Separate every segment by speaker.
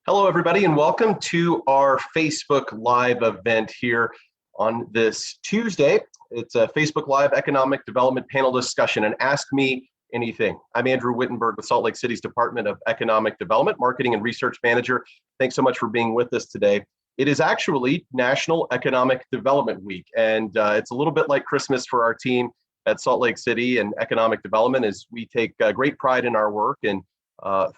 Speaker 1: Hello, everybody, and welcome to our Facebook Live event here on this Tuesday. It's a Facebook Live Economic Development Panel Discussion, and Ask Me Anything. I'm Andrew Wittenberg with Salt Lake City's Department of Economic Development, Marketing and Research Manager. Thanks so much for being with us today. It is actually National Economic Development Week, and it's a little bit like Christmas for our team at Salt Lake City and Economic Development, as we take great pride in our work and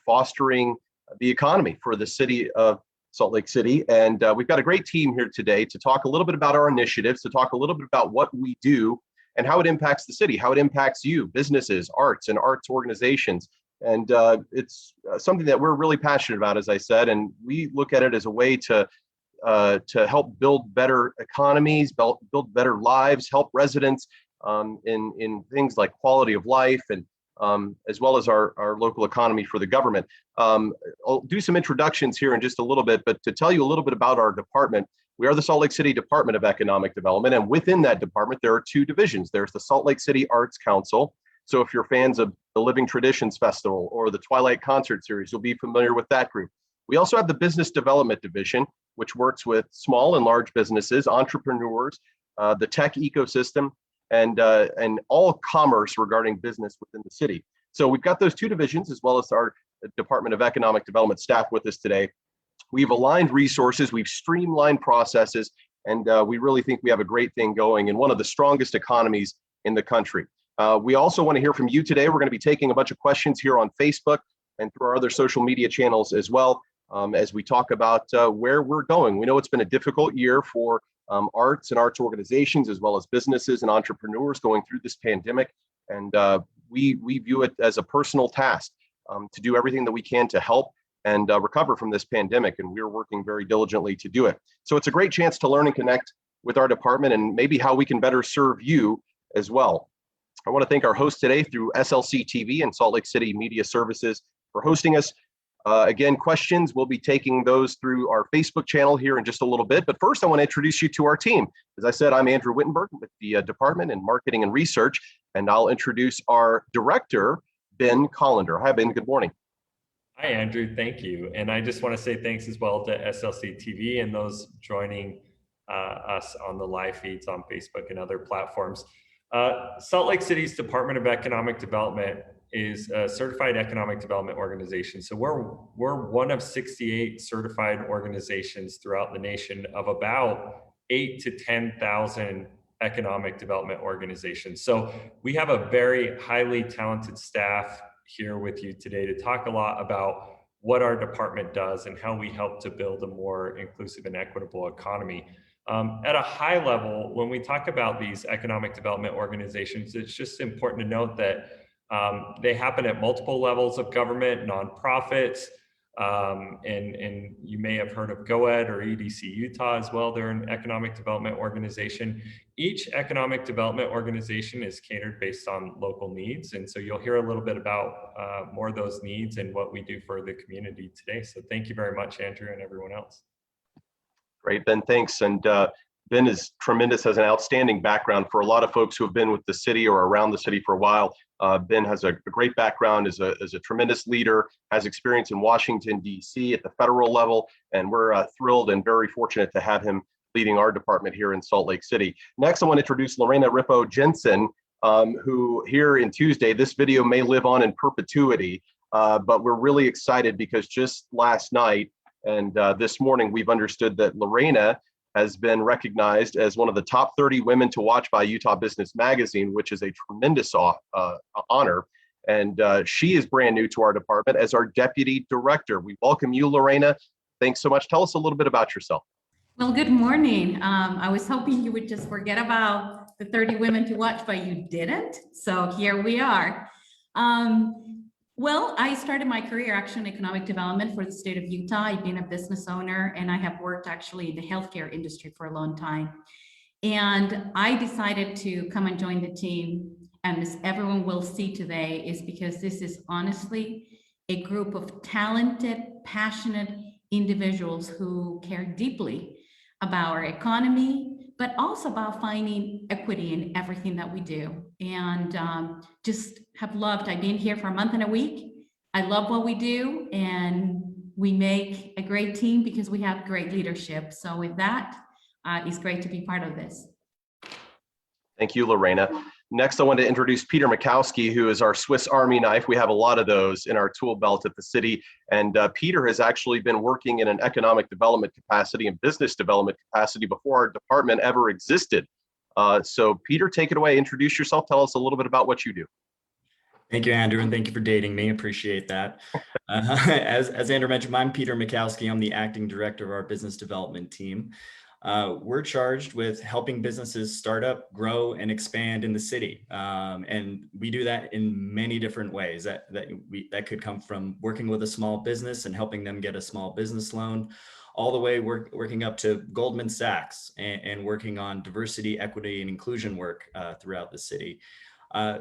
Speaker 1: fostering the economy for the city of Salt Lake City. And we've got a great team here today to talk a little bit about our initiatives, to talk a little bit about what we do and how it impacts the city, how it impacts you, businesses, arts, and arts organizations. And it's something that we're really passionate about, as I said, and we look at it as a way to help build better economies, build better lives, help residents in things like quality of life, and as well as our local economy for the government. I'll do some introductions here in just a little bit, but to tell you a little bit about our department, we are the Salt Lake City Department of Economic Development, and within that department, there are two divisions. There's the Salt Lake City Arts Council. So if you're fans of the Living Traditions Festival or the Twilight Concert Series, you'll be familiar with that group. We also have the Business Development Division, which works with small and large businesses, entrepreneurs, the tech ecosystem, and all commerce regarding business within the city. So we've got those two divisions, as well as our Department of Economic Development staff with us today. We've aligned resources, we've streamlined processes, and we really think we have a great thing going in one of the strongest economies in the country. We also want to hear from you today. We're going to be taking a bunch of questions here on Facebook and through our other social media channels as well, as we talk about where we're going. We know it's been a difficult year for arts and arts organizations, as well as businesses and entrepreneurs going through this pandemic. And we view it as a personal task to do everything that we can to help and recover from this pandemic. And we're working very diligently to do it. So it's a great chance to learn and connect with our department and maybe how we can better serve you as well. I want to thank our host today through SLC TV and Salt Lake City Media Services for hosting us. Again, questions, we'll be taking those through our Facebook channel here in just a little bit. But first, I want to introduce you to our team. As I said, I'm Andrew Wittenberg with the Department in Marketing and Research, and I'll introduce our director, Ben Collender. Hi, Ben. Good morning.
Speaker 2: Hi, Andrew. Thank you. And I just want to say thanks as well to SLC TV and those joining us on the live feeds on Facebook and other platforms. Salt Lake City's Department of Economic Development is a certified economic development organization. So we're one of 68 certified organizations throughout the nation of about 8,000 to 10,000 economic development organizations. So we have a very highly talented staff here with you today to talk a lot about what our department does and how we help to build a more inclusive and equitable economy. At a high level, when we talk about these economic development organizations, it's just important to note that they happen at multiple levels of government, nonprofits, and you may have heard of GoEd or EDC Utah as well. They're an economic development organization. Each economic development organization is catered based on local needs. And so you'll hear a little bit about more of those needs and what we do for the community today. So thank you very much, Andrew, and everyone else.
Speaker 1: Great, Ben, thanks. And Ben is tremendous, has an outstanding background for a lot of folks who have been with the city or around the city for a while. Ben has a great background, is a tremendous leader, has experience in Washington, D.C. at the federal level, and we're thrilled and very fortunate to have him leading our department here in Salt Lake City. Next, I want to introduce Lorena, Rippo, Jensen, who here in Tuesday, this video may live on in perpetuity, but we're really excited because just last night and this morning, we've understood that Lorena has been recognized as one of the top 30 women to watch by Utah Business Magazine, which is a tremendous honor. And she is brand new to our department as our deputy director. We welcome you, Lorena. Thanks so much. Tell us a little bit about yourself.
Speaker 3: Well, good morning. I was hoping you would just forget about the 30 women to watch, but you didn't. So here we are. Well, I started my career actually in economic development for the state of Utah. I've been a business owner and I have worked actually in the healthcare industry for a long time. And I decided to come and join the team. And as everyone will see today is because this is honestly a group of talented, passionate individuals who care deeply about our economy, but also about finding equity in everything that we do. And just have loved, I've been here for a month and a week. I love what we do. And we make a great team because we have great leadership. So with that, it's great to be part of this.
Speaker 1: Thank you, Lorena. Next, I want to introduce Peter Mikowski, who is our Swiss Army knife. We have a lot of those in our tool belt at the city. And Peter has actually been working in an economic development capacity and business development capacity before our department ever existed. So Peter, take it away. Introduce yourself. Tell us a little bit about what you do.
Speaker 4: Thank you, Andrew, and thank you for dating me. Appreciate that. As Andrew mentioned, I'm Peter Makowski. I'm the acting director of our business development team. We're charged with helping businesses start up, grow, and expand in the city. And we do that in many different ways. That could come from working with a small business and helping them get a small business loan, all the way working up to Goldman Sachs and working on diversity, equity, and inclusion work throughout the city.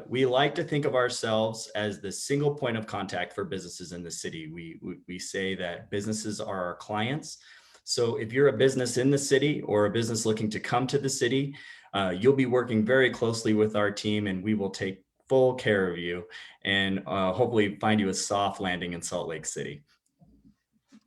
Speaker 4: We like to think of ourselves as the single point of contact for businesses in the city. We say that businesses are our clients. So if you're a business in the city or a business looking to come to the city, you'll be working very closely with our team, and we will take full care of you and hopefully find you a soft landing in Salt Lake City.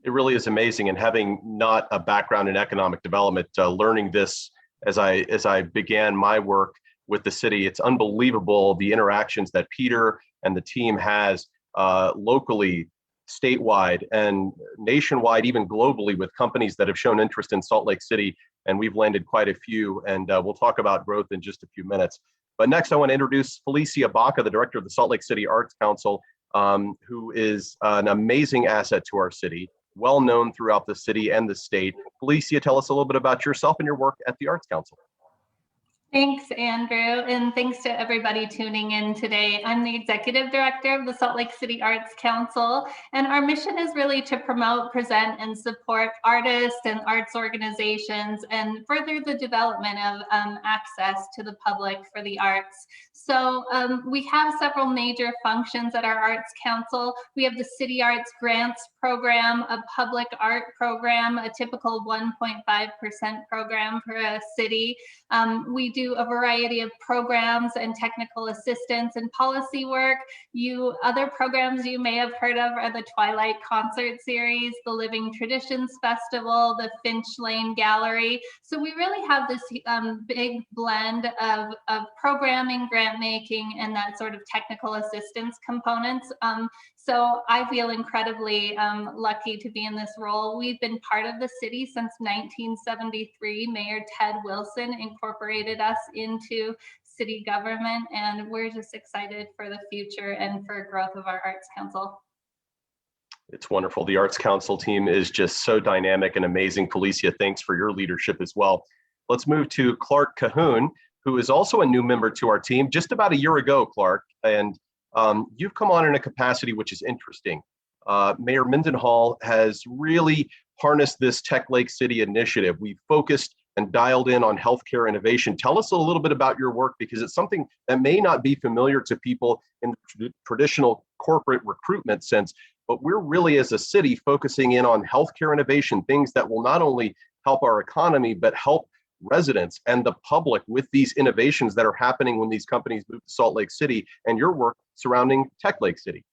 Speaker 1: It really is amazing. And having not a background in economic development, learning this as I began my work with the city, it's unbelievable the interactions that Peter and the team has locally, statewide, and nationwide, even globally, with companies that have shown interest in Salt Lake City. And we've landed quite a few, and we'll talk about growth in just a few minutes. But next, I want to introduce Felicia Baca, the director of the Salt Lake City Arts Council, who is an amazing asset to our city, well known throughout the city and the state. Felicia, tell us a little bit about yourself and your work at the Arts Council.
Speaker 5: Thanks, Andrew, and thanks to everybody tuning in today. I'm the Executive Director of the Salt Lake City Arts Council, and our mission is really to promote, present, and support artists and arts organizations and further the development of access to the public for the arts. So we have several major functions at our Arts Council. We have the City Arts Grants Program, a public art program, a typical 1.5% program for a city. We do a variety of programs and technical assistance and policy work. Other programs you may have heard of are the Twilight Concert Series, the Living Traditions Festival, the Finch Lane Gallery. So we really have this big blend of programming, grant making, and that sort of technical assistance components. So I feel incredibly lucky to be in this role. We've been part of the city since 1973. Mayor Ted Wilson incorporated us into city government, and we're just excited for the future and for growth of our Arts Council.
Speaker 1: It's wonderful. The Arts Council team is just so dynamic and amazing. Felicia, thanks for your leadership as well. Let's move to Clark Cahoon, who is also a new member to our team just about a year ago, Clark. And you've come on in a capacity which is interesting. Mayor Mendenhall has really harnessed this Tech Lake City initiative. We've focused and dialed in on healthcare innovation. Tell us a little bit about your work, because it's something that may not be familiar to people in the traditional corporate recruitment sense, but we're really, as a city, focusing in on healthcare innovation, things that will not only help our economy, but help residents and the public with these innovations that are happening when these companies move to Salt Lake City, and your work surrounding Tech Lake City.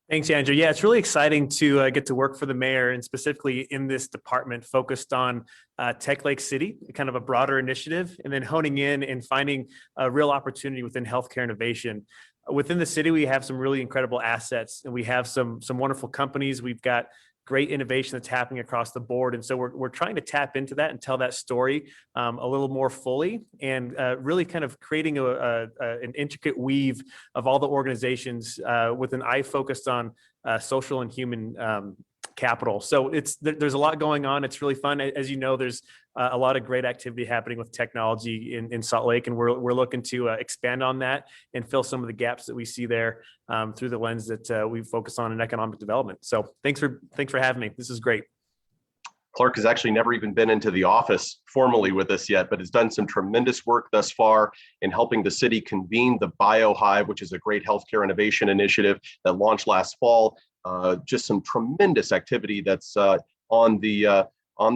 Speaker 6: Thanks, Andrew. Yeah, it's really exciting to get to work for the mayor, and specifically in this department focused on Tech Lake City, kind of a broader initiative, and then honing in and finding a real opportunity within healthcare innovation. Within the city, we have some really incredible assets, and we have some wonderful companies. We've got great innovation that's happening across the board. And so we're trying to tap into that and tell that story a little more fully, and really kind of creating an intricate weave of all the organizations with an eye focused on social and human capital. So there's a lot going on. It's really fun. As you know, there's a lot of great activity happening with technology in Salt Lake, and we're looking to expand on that and fill some of the gaps that we see there through the lens that we focus on in economic development. So thanks for having me. This is great.
Speaker 1: Clark has actually never even been into the office formally with us yet, but has done some tremendous work thus far in helping the city convene the BioHive, which is a great healthcare innovation initiative that launched last fall. Just some tremendous activity that's on the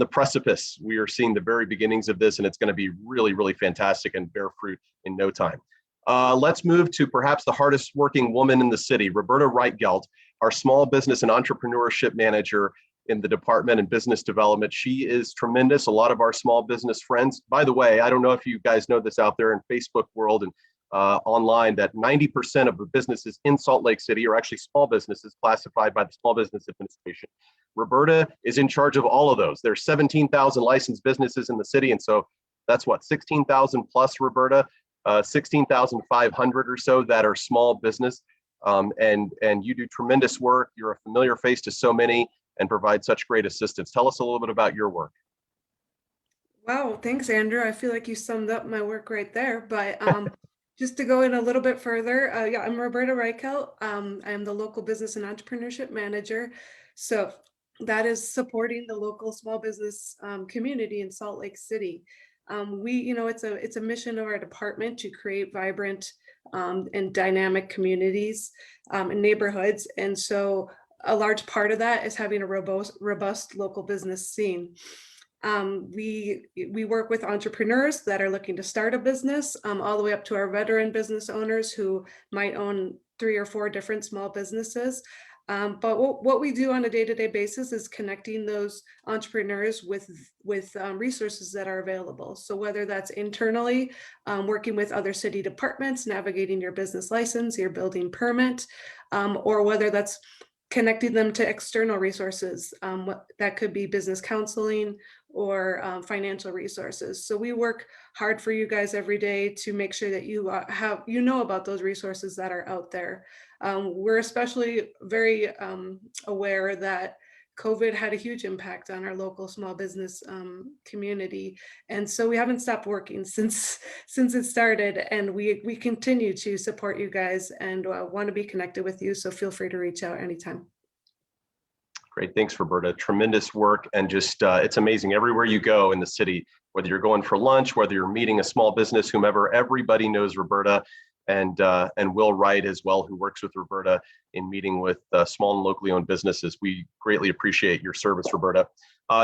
Speaker 1: precipice. We are seeing the very beginnings of this, and it's going to be really, really fantastic and bear fruit in no time. Let's move to perhaps the hardest working woman in the city, Roberta Reichgeld. our small business and entrepreneurship manager in the department and business development. She is tremendous. A lot of our small business friends, by the way, I don't know if you guys know this out there in Facebook world and online, that 90% of the businesses in Salt Lake City are actually small businesses classified by the Small Business Administration. Roberta is in charge of all of those. There's 17,000 licensed businesses in the city. And so that's what, 16,000 plus, Roberta, 16,500 or so that are small business. And you do tremendous work. You're a familiar face to so many and provide such great assistance. Tell us a little bit about your work.
Speaker 7: Wow, thanks, Andrew. I feel like you summed up my work right there. But just to go in a little bit further, yeah, I'm Roberta Reichelt. I am the local business and entrepreneurship manager. So that is supporting the local small business community in Salt Lake City. It's a mission of our department to create vibrant and dynamic communities and neighborhoods. And so a large part of that is having a robust local business scene. We work with entrepreneurs that are looking to start a business, all the way up to our veteran business owners who might own 3 or 4 different small businesses. But what we do on a day-to-day basis is connecting those entrepreneurs with resources that are available. So whether that's internally, working with other city departments, navigating your business license, your building permit, or whether that's connecting them to external resources, that could be business counseling or financial resources. So we work hard for you guys every day to make sure that you know about those resources that are out there. We're especially very aware that COVID had a huge impact on our local small business community. And so we haven't stopped working since it started, and we continue to support you guys and want to be connected with you. So feel free to reach out anytime.
Speaker 1: Great, thanks, Roberta. Tremendous work, and just it's amazing everywhere you go in the city, whether you're going for lunch, whether you're meeting a small business, whomever, everybody knows Roberta, and Will Wright as well, who works with Roberta in meeting with small and locally owned businesses. We greatly appreciate your service, Roberta.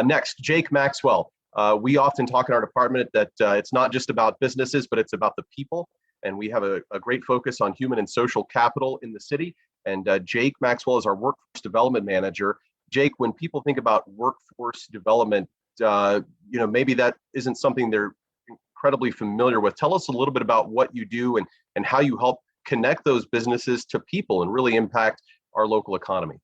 Speaker 1: Next, Jake Maxwell. We often talk in our department that it's not just about businesses, but it's about the people. And we have a great focus on human and social capital in the city. And Jake Maxwell is our workforce development manager. Jake, when people think about workforce development, maybe that isn't something they're incredibly familiar with. Tell us a little bit about what you do and how you help connect those businesses to people and really impact our local economy.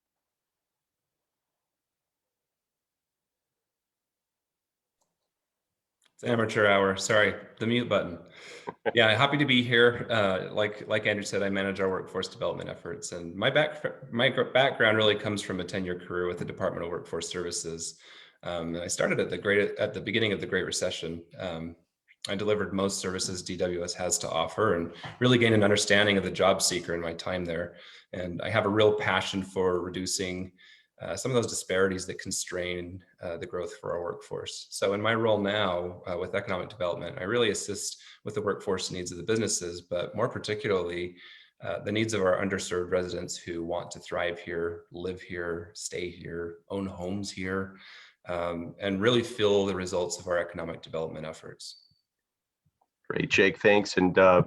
Speaker 8: It's amateur hour. Sorry, the mute button. Yeah, happy to be here. Like Andrew said, I manage our workforce development efforts, and my background really comes from a 10-year career with the Department of Workforce Services. I started at the beginning of the Great Recession. I delivered most services DWS has to offer and really gained an understanding of the job seeker in my time there. And I have a real passion for reducing some of those disparities that constrain the growth for our workforce. So in my role now with economic development, I really assist with the workforce needs of the businesses, but more particularly the needs of our underserved residents who want to thrive here, live here, stay here, own homes here, and really feel the results of our economic development efforts.
Speaker 1: Great, Jake, thanks. And an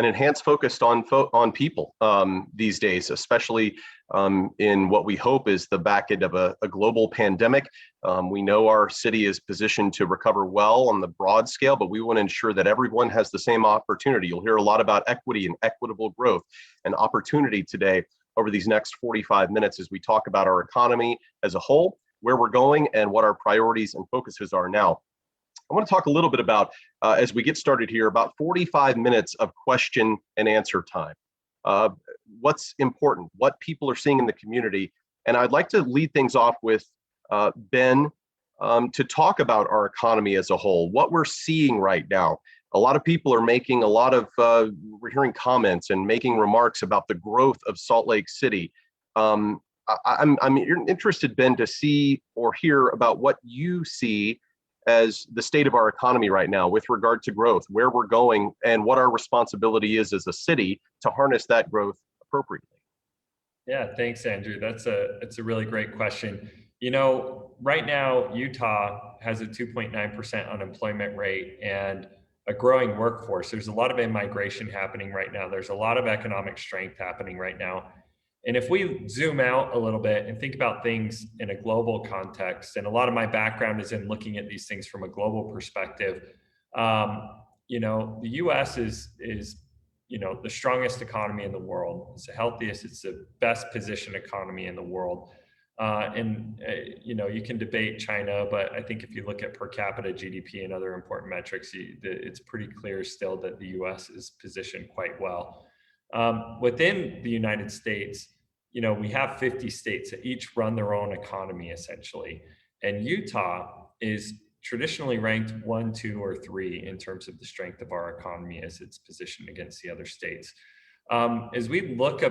Speaker 1: enhanced focus on people these days, especially in what we hope is the back end of a global pandemic. We know our city is positioned to recover well on the broad scale, but we want to ensure that everyone has the same opportunity. You'll hear a lot about equity and equitable growth and opportunity today over these next 45 minutes as we talk about our economy as a whole, where we're going, and what our priorities and focuses are now. I want to talk a little bit about, as we get started here, about 45 minutes of question and answer time. What's important, what people are seeing in the community. And I'd like to lead things off with Ben to talk about our economy as a whole, what we're seeing right now. A lot of people are making a lot of, we're hearing comments and making remarks about the growth of Salt Lake City. I'm interested, Ben, to see or hear about what you see as the state of our economy right now with regard to growth, where we're going, and what our responsibility is as a city to harness that growth appropriately.
Speaker 2: Yeah, thanks, Andrew. It's a really great question. You know, right now, Utah has a 2.9% unemployment rate and a growing workforce. There's a lot of immigration happening right now. There's a lot of economic strength happening right now. And if we zoom out a little bit and think about things in a global context, and a lot of my background is in looking at these things from a global perspective, you know, the US is you know, the strongest economy in the world. It's the healthiest, it's the best positioned economy in the world. You know, you can debate China, but I think if you look at per capita GDP and other important metrics, it's pretty clear still that the US is positioned quite well. Within the United States, you know, we have 50 states that each run their own economy essentially. And Utah is traditionally ranked 1, 2, or 3 in terms of the strength of our economy as it's positioned against the other states. As we look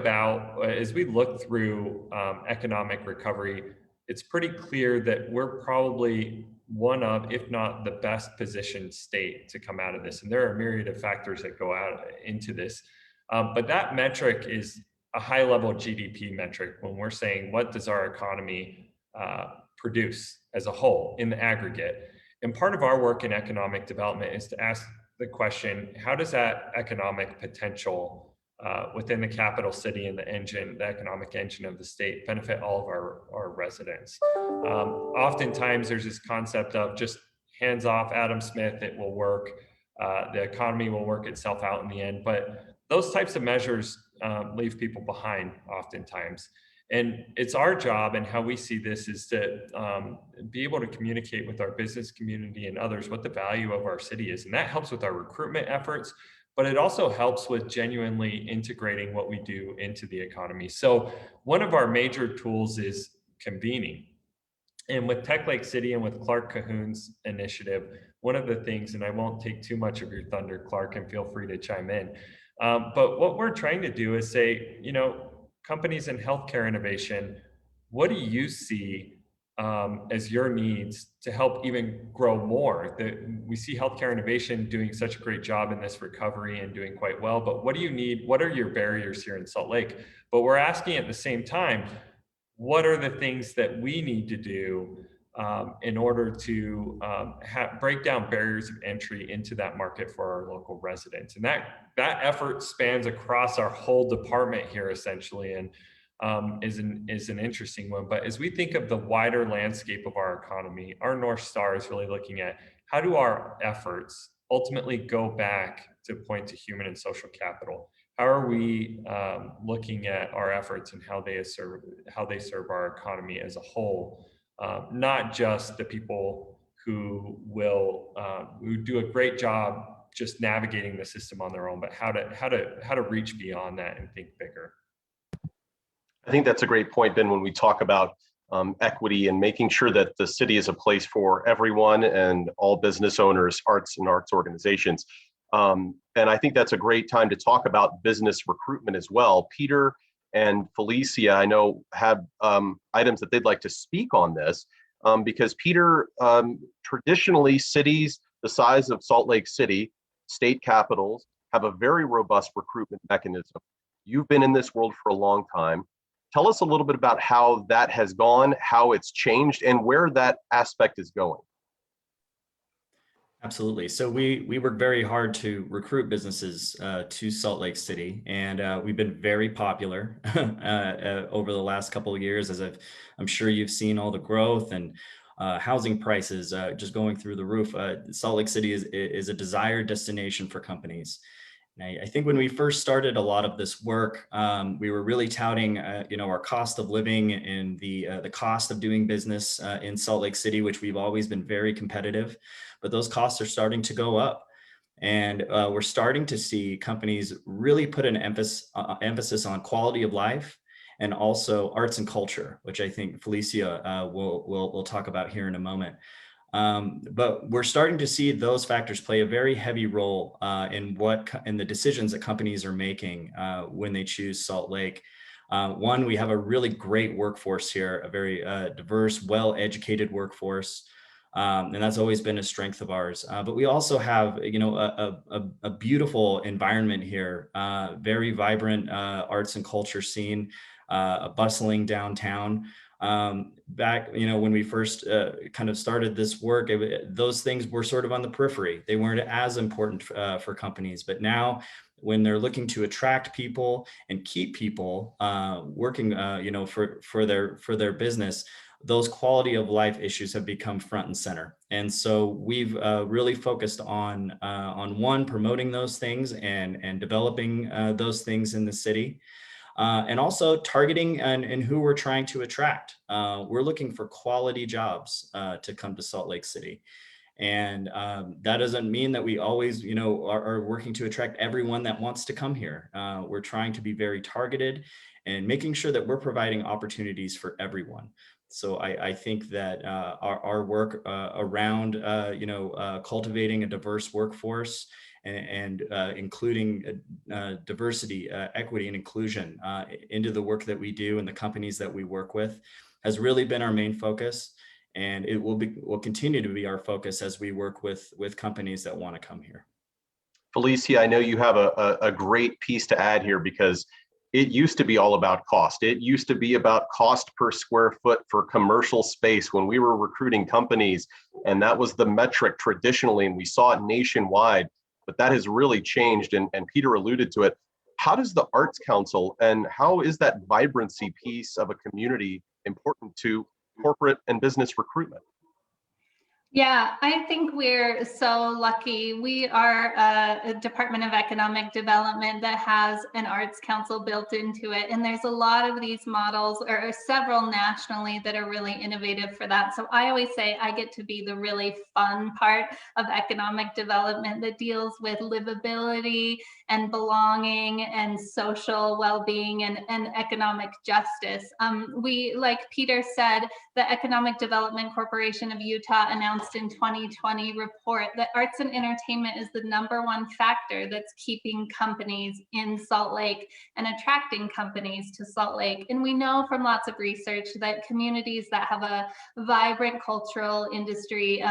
Speaker 2: through economic recovery, it's pretty clear that we're probably one of, if not the best positioned state to come out of this. And there are a myriad of factors that go out into this. But that metric is a high level GDP metric when we're saying, what does our economy produce as a whole in the aggregate? And part of our work in economic development is to ask the question, how does that economic potential within the capital city and the economic engine of the state benefit all of our residents? Oftentimes there's this concept of just hands off Adam Smith, it will work. The economy will work itself out in the end, but those types of measures leave people behind oftentimes. And it's our job, and how we see this is to be able to communicate with our business community and others what the value of our city is. And that helps with our recruitment efforts, but it also helps with genuinely integrating what we do into the economy. So one of our major tools is convening. And with Tech Lake City and with Clark Cahoon's initiative, one of the things, and I won't take too much of your thunder, Clark, and feel free to chime in, but what we're trying to do is say, you know, companies in healthcare innovation, what do you see as your needs to help even grow more? We see healthcare innovation doing such a great job in this recovery and doing quite well, but what do you need? What are your barriers here in Salt Lake? But we're asking at the same time, what are the things that we need to do in order to break down barriers of entry into that market for our local residents? And that effort spans across our whole department here essentially, and is an interesting one. But as we think of the wider landscape of our economy, our North Star is really looking at how do our efforts ultimately go back to point to human and social capital? How are we looking at our efforts and how they serve our economy as a whole? Not just the people who do a great job just navigating the system on their own, but how to reach beyond that and think bigger.
Speaker 1: I think that's a great point, Ben, when we talk about equity and making sure that the city is a place for everyone and all business owners, arts organizations. And I think that's a great time to talk about business recruitment as well. Peter and Felicia, I know, have items that they'd like to speak on this, because Peter, traditionally cities the size of Salt Lake City, state capitals, have a very robust recruitment mechanism. You've been in this world for a long time. Tell us a little bit about how that has gone, how it's changed, and where that aspect is going.
Speaker 4: Absolutely. So we work very hard to recruit businesses to Salt Lake City, and we've been very popular over the last couple of years, as I'm sure you've seen all the growth and housing prices just going through the roof. Salt Lake City is a desired destination for companies. And I think when we first started a lot of this work, we were really touting, our cost of living and the cost of doing business in Salt Lake City, which we've always been very competitive, but those costs are starting to go up. And we're starting to see companies really put an emphasis on quality of life and also arts and culture, which I think Felicia will talk about here in a moment. But we're starting to see those factors play a very heavy role in the decisions that companies are making when they choose Salt Lake. One, we have a really great workforce here, a very diverse, well-educated workforce. And that's always been a strength of ours. But we also have, a beautiful environment here, very vibrant arts and culture scene, a bustling downtown. Back, when we first kind of started this work, those things were sort of on the periphery. They weren't as important for companies, but now when they're looking to attract people and keep people working, for their business, those quality of life issues have become front and center. And so we've really focused on one, promoting those things and developing those things in the city. And also targeting and who we're trying to attract. We're looking for quality jobs to come to Salt Lake City. And that doesn't mean that we always, are working to attract everyone that wants to come here. We're trying to be very targeted and making sure that we're providing opportunities for everyone. So I think that our work around, cultivating a diverse workforce and including diversity, equity, and inclusion into the work that we do and the companies that we work with has really been our main focus. And it will continue to be our focus as we work with companies that want to come here.
Speaker 1: Felicia, I know you have a great piece to add here, because it used to be all about cost. It used to be about cost per square foot for commercial space when we were recruiting companies, and that was the metric traditionally, and we saw it nationwide, but that has really changed, and Peter alluded to it. How does the Arts Council and how is that vibrancy piece of a community important to corporate and business recruitment?
Speaker 5: Yeah, I think we're so lucky. We are a Department of Economic Development that has an Arts Council built into it. And there's a lot of these models, or several nationally, that are really innovative for that. So I always say I get to be the really fun part of economic development that deals with livability and belonging and social well-being and economic justice. We, like Peter said, the Economic Development Corporation of Utah announced in 2020 report that arts and entertainment is the #1 factor that's keeping companies in Salt Lake and attracting companies to Salt Lake. And we know from lots of research that communities that have a vibrant cultural industry,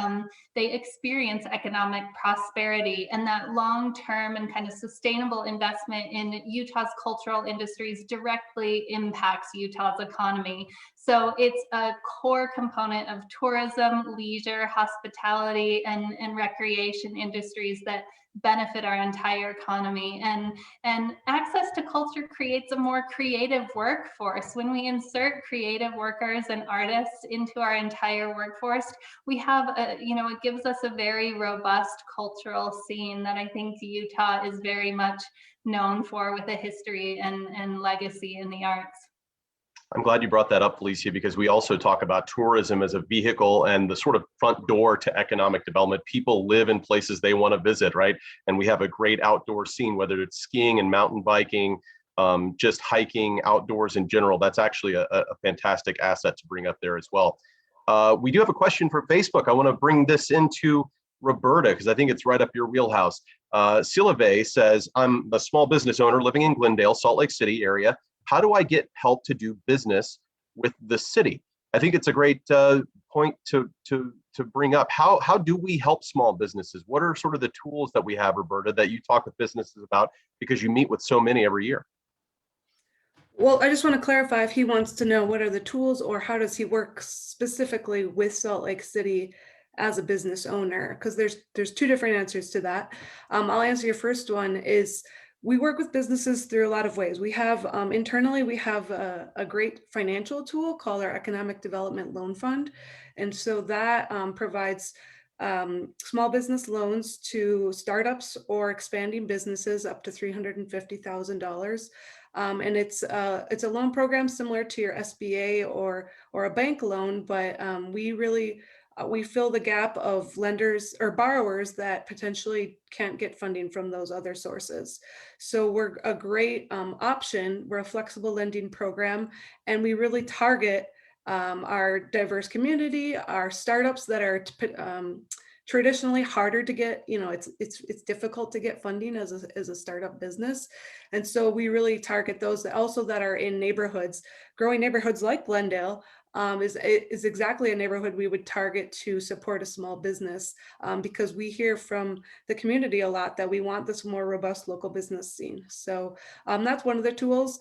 Speaker 5: they experience economic prosperity, and that long-term and kind of sustainable investment in Utah's cultural industries directly impacts Utah's economy. So it's a core component of tourism, leisure, hospitality, and recreation industries that benefit our entire economy. And access to culture creates a more creative workforce. When we insert creative workers and artists into our entire workforce, we have it gives us a very robust cultural scene that I think Utah is very much known for, with a history and legacy in the arts.
Speaker 1: I'm glad you brought that up, Felicia, because we also talk about tourism as a vehicle and the sort of front door to economic development. People live in places they want to visit, right? And we have a great outdoor scene, whether it's skiing and mountain biking, just hiking outdoors in general. That's actually a fantastic asset to bring up there as well. We do have a question for Facebook. I want to bring this into Roberta, because I think it's right up your wheelhouse. Silave says, I'm a small business owner living in Glendale, Salt Lake City area. How do I get help to do business with the city? I think it's a great point to bring up. How do we help small businesses? What are sort of the tools that we have, Roberta, that you talk with businesses about, because you meet with so many every year?
Speaker 7: Well, I just want to clarify if he wants to know what are the tools, or how does he work specifically with Salt Lake City as a business owner? Because there's two different answers to that. I'll answer your first one. Is we work with businesses through a lot of ways. We have internally, we have a great financial tool called our Economic Development Loan Fund. And so that provides small business loans to startups or expanding businesses up to $350,000. And it's a loan program similar to your SBA or a bank loan, but we fill the gap of lenders or borrowers that potentially can't get funding from those other sources. So we're a great option. We're a flexible lending program, and we really target our diverse community, our startups that are traditionally harder to get. It's difficult to get funding as a startup business. And so we really target those that are in neighborhoods, growing neighborhoods like Glendale, is exactly a neighborhood we would target to support a small business, because we hear from the community a lot that we want this more robust local business scene. So that's one of the tools.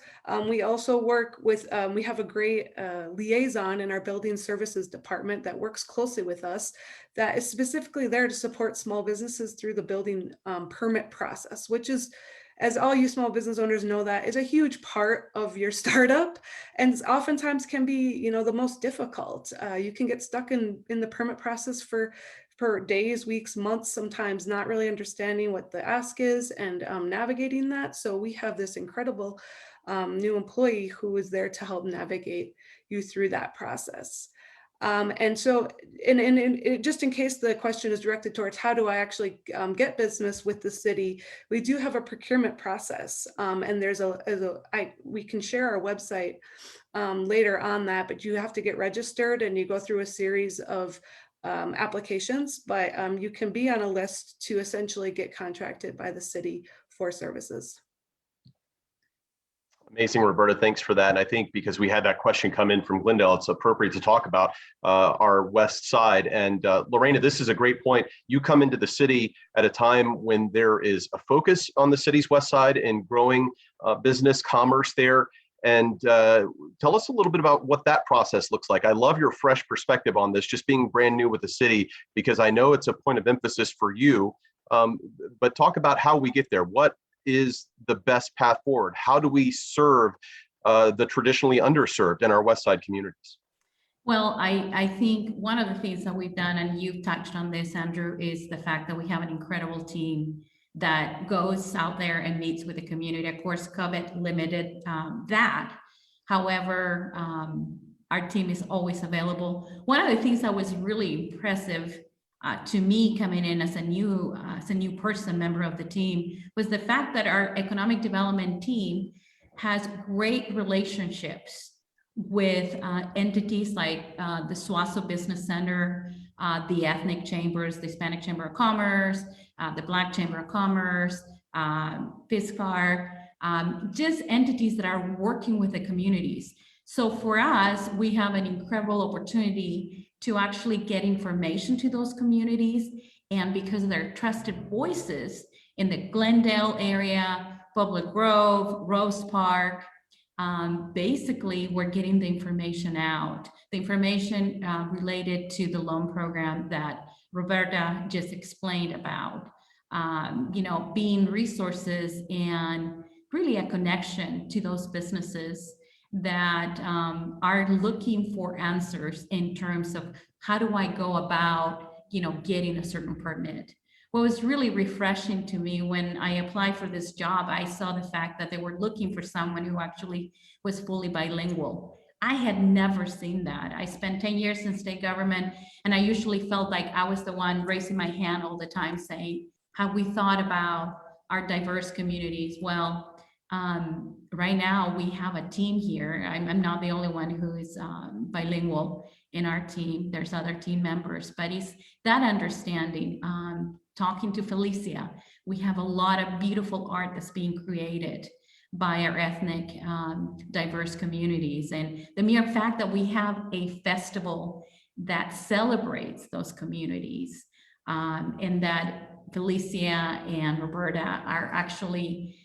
Speaker 7: We also work with, we have a great liaison in our building services department that works closely with us, that is specifically there to support small businesses through the building permit process, which is, as all you small business owners know, that is a huge part of your startup, and oftentimes can be, the most difficult. You can get stuck in the permit process for days, weeks, months, sometimes not really understanding what the ask is and navigating that. So we have this incredible new employee who is there to help navigate you through that process. And so, just in case the question is directed towards how do I actually get business with the city, we do have a procurement process, and there's we can share our website later on that, but you have to get registered and you go through a series of applications, but you can be on a list to essentially get contracted by the city for services.
Speaker 1: Amazing, Roberta. Thanks for that. And I think because we had that question come in from Glendale, it's appropriate to talk about our west side. And Lorena, this is a great point. You come into the city at a time when there is a focus on the city's west side and growing business commerce there. And tell us a little bit about what that process looks like. I love your fresh perspective on this, just being brand new with the city, because I know it's a point of emphasis for you. But talk about how we get there. What is the best path forward? How do we serve the traditionally underserved in our West Side communities?
Speaker 3: Well, I think one of the things that we've done, and you've touched on this, Andrew, is the fact that we have an incredible team that goes out there and meets with the community. Of course, COVID limited that. However, our team is always available. One of the things that was really impressive to me coming in as a new person, member of the team, was the fact that our economic development team has great relationships with entities like the Suazo Business Center, the ethnic chambers, the Hispanic Chamber of Commerce, the Black Chamber of Commerce, FISCAR, just entities that are working with the communities. So for us, we have an incredible opportunity to actually get information to those communities. And because they're trusted voices in the Glendale area, Public Grove, Rose Park, basically we're getting the information out. The information related to the loan program that Roberta just explained about, being resources and really a connection to those businesses that are looking for answers in terms of how do I go about, getting a certain permit. What was really refreshing to me when I applied for this job, I saw the fact that they were looking for someone who actually was fully bilingual. I had never seen that. I spent 10 years in state government, and I usually felt like I was the one raising my hand all the time saying, have we thought about our diverse communities? Well, right now we have a team here. I'm not the only one who is bilingual in our team. There's other team members, but it's that understanding. Talking to Felicia, we have a lot of beautiful art that's being created by our ethnic diverse communities. And the mere fact that we have a festival that celebrates those communities, and that Felicia and Roberta are actually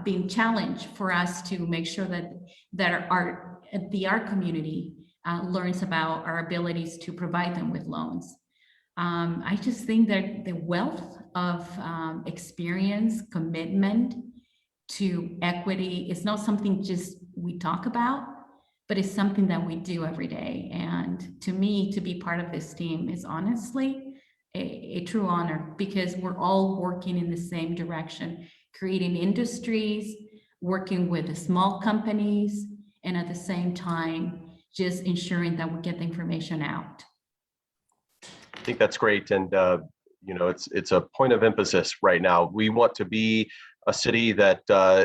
Speaker 3: being challenged for us to make sure that the art community learns about our abilities to provide them with loans. I just think that the wealth of experience, commitment to equity is not something just we talk about, but it's something that we do every day. And to me, to be part of this team is honestly a true honor, because we're all working in the same direction, creating industries, working with the small companies, and at the same time, just ensuring that we get the information out.
Speaker 1: I think that's great. And, it's a point of emphasis right now. We want to be a city that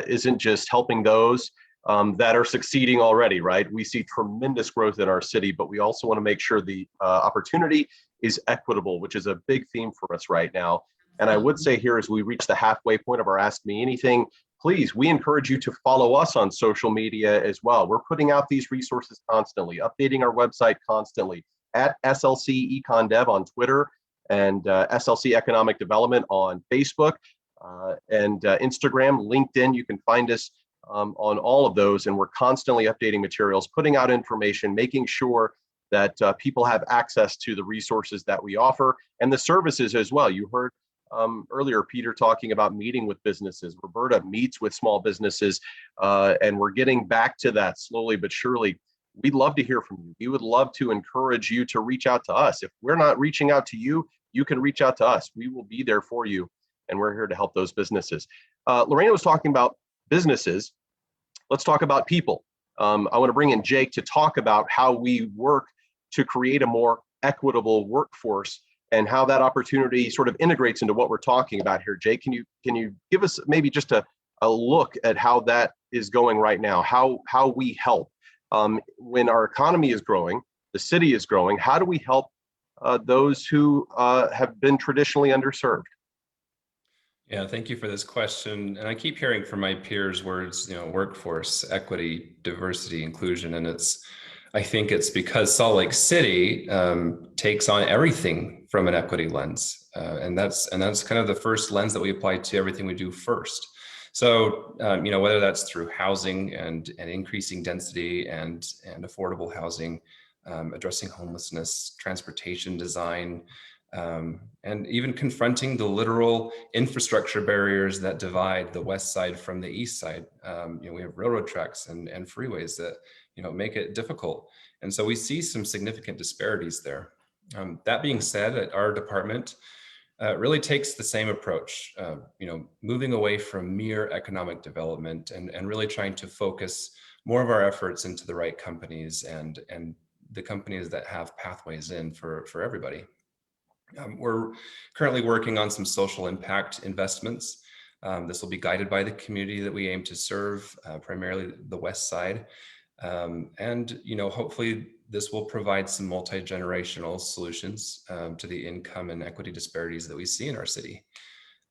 Speaker 1: isn't just helping those that are succeeding already, right? We see tremendous growth in our city, but we also want to make sure the opportunity is equitable, which is a big theme for us right now. And I would say here, as we reach the halfway point of our Ask Me Anything, please, we encourage you to follow us on social media as well. We're putting out these resources constantly, updating our website constantly at SLC Econ Dev on Twitter and SLC Economic Development on Facebook and Instagram, LinkedIn. You can find us on all of those, and we're constantly updating materials, putting out information, making sure that people have access to the resources that we offer and the services as well. You heard earlier Peter talking about meeting with businesses. Roberta meets with small businesses, and we're getting back to that slowly but surely. We'd love to hear from you. We would love to encourage you to reach out to us. If we're not reaching out to you, you can reach out to us. We will be there for you, and we're here to help those businesses. Lorena was talking about businesses. Let's talk about people. I want to bring in Jake to talk about how we work to create a more equitable workforce and how that opportunity sort of integrates into what we're talking about here. Jake, can you give us maybe just a look at how that is going right now, how we help when our economy is growing, the city is growing, how do we help those who have been traditionally underserved?
Speaker 8: Yeah, thank you for this question. And I keep hearing from my peers words, workforce, equity, diversity, inclusion, and I think it's because Salt Lake City takes on everything from an equity lens, and that's kind of the first lens that we apply to everything we do first. So whether that's through housing and increasing density and affordable housing, addressing homelessness, transportation design, and even confronting the literal infrastructure barriers that divide the west side from the east side. We have railroad tracks and freeways that make it difficult. And so we see some significant disparities there. That being said, our department really takes the same approach, moving away from mere economic development and really trying to focus more of our efforts into the right companies and the companies that have pathways in for everybody. We're currently working on some social impact investments. This will be guided by the community that we aim to serve, primarily the west side. And hopefully this will provide some multi-generational solutions to the income and equity disparities that we see in our city.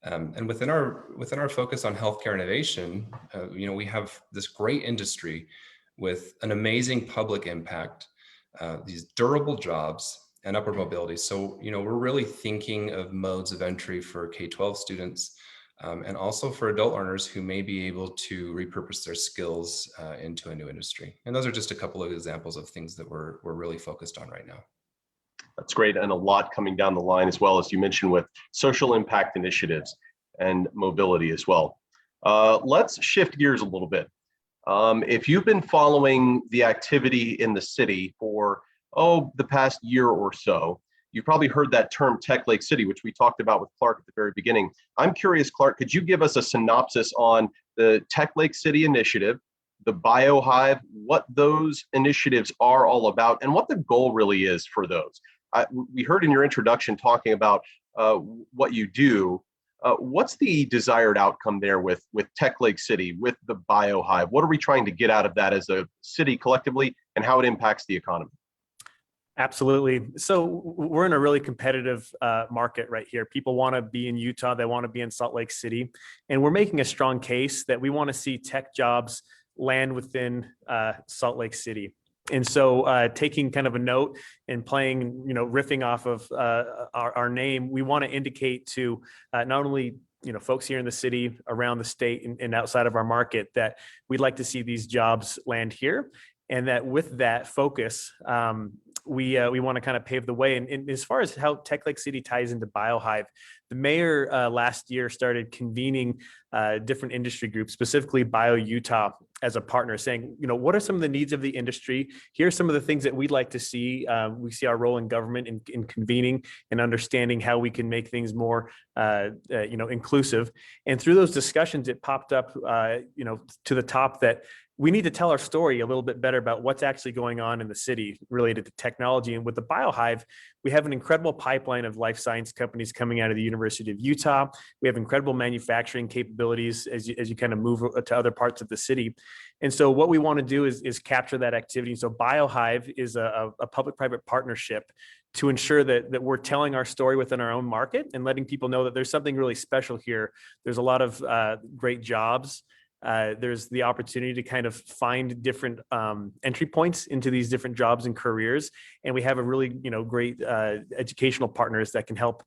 Speaker 8: And within our focus on healthcare innovation, we have this great industry with an amazing public impact, these durable jobs and upward mobility. So, we're really thinking of modes of entry for K-12 students and also for adult learners who may be able to repurpose their skills into a new industry. And those are just a couple of examples of things that we're really focused on right now.
Speaker 1: That's great, and a lot coming down the line as well, as you mentioned, with social impact initiatives and mobility as well. Let's shift gears a little bit. If you've been following the activity in the city for the past year or so, you've probably heard that term Tech Lake City, which we talked about with Clark at the very beginning. I'm curious, Clark, could you give us a synopsis on the Tech Lake City initiative, the BioHive, what those initiatives are all about, and what the goal really is for those? We heard in your introduction talking about what you do. What's the desired outcome there with Tech Lake City, with the BioHive? What are we trying to get out of that as a city collectively, and how it impacts the economy?
Speaker 6: Absolutely. So we're in a really competitive market right here. People want to be in Utah. They want to be in Salt Lake City. And we're making a strong case that we want to see tech jobs land within Salt Lake City. And so taking kind of a note and playing, riffing off of our name, we want to indicate to not only folks here in the city, around the state, and outside of our market, that we'd like to see these jobs land here. And that with that focus, we want to kind of pave the way. And as far as how Tech Lake City ties into BioHive, the mayor last year started convening different industry groups, specifically Bio Utah, as a partner, saying, what are some of the needs of the industry? Here's some of the things that we'd like to see. We see our role in government in convening and understanding how we can make things more, inclusive. And through those discussions, it popped up, to the top that we need to tell our story a little bit better about what's actually going on in the city related to technology. And with the BioHive, we have an incredible pipeline of life science companies coming out of the University of Utah. We have incredible manufacturing capabilities as you kind of move to other parts of the city. And so what we want to do is capture that activity. So BioHive is a public-private partnership to ensure that we're telling our story within our own market and letting people know that there's something really special here. There's a lot of great jobs there's the opportunity to kind of find different entry points into these different jobs and careers. And we have a really, great educational partners that can help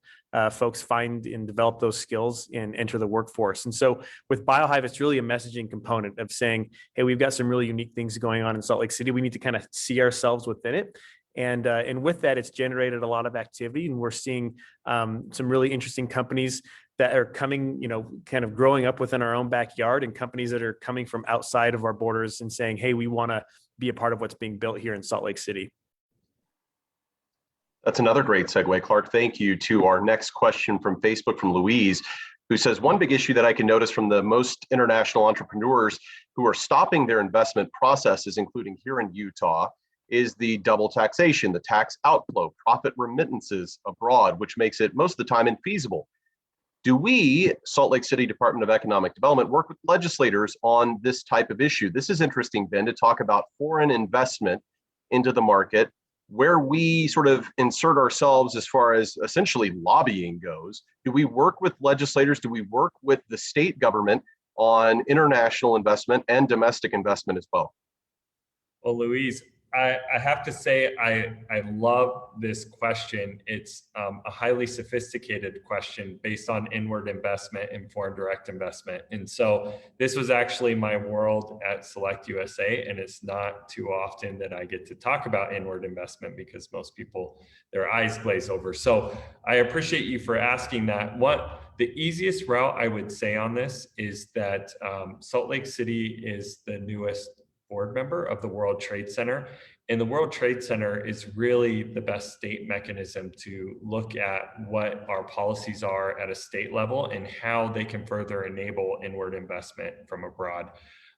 Speaker 6: folks find and develop those skills and enter the workforce. And so with BioHive, it's really a messaging component of saying, hey, we've got some really unique things going on in Salt Lake City. We need to kind of see ourselves within it. And with that, it's generated a lot of activity, and we're seeing some really interesting companies that are coming, kind of growing up within our own backyard, and companies that are coming from outside of our borders and saying, hey, we want to be a part of what's being built here in Salt Lake City.
Speaker 1: That's another great segue, Clark. Thank you. To our next question from Facebook from Louise, who says, one big issue that I can notice from the most international entrepreneurs who are stopping their investment processes, including here in Utah, is the double taxation, the tax outflow, profit remittances abroad, which makes it most of the time infeasible. Do we, Salt Lake City Department of Economic Development, work with legislators on this type of issue? This is interesting, Ben, to talk about foreign investment into the market, where we sort of insert ourselves as far as essentially lobbying goes. Do we work with legislators? Do we work with the state government on international investment and domestic investment as well?
Speaker 2: Well, Louise, I have to say, I love this question. It's a highly sophisticated question based on inward investment and foreign direct investment. And so this was actually my world at Select USA, and it's not too often that I get to talk about inward investment because most people, their eyes glaze over. So I appreciate you for asking that. The easiest route I would say on this is that Salt Lake City is the newest board member of the World Trade Center. And the World Trade Center is really the best state mechanism to look at what our policies are at a state level and how they can further enable inward investment from abroad.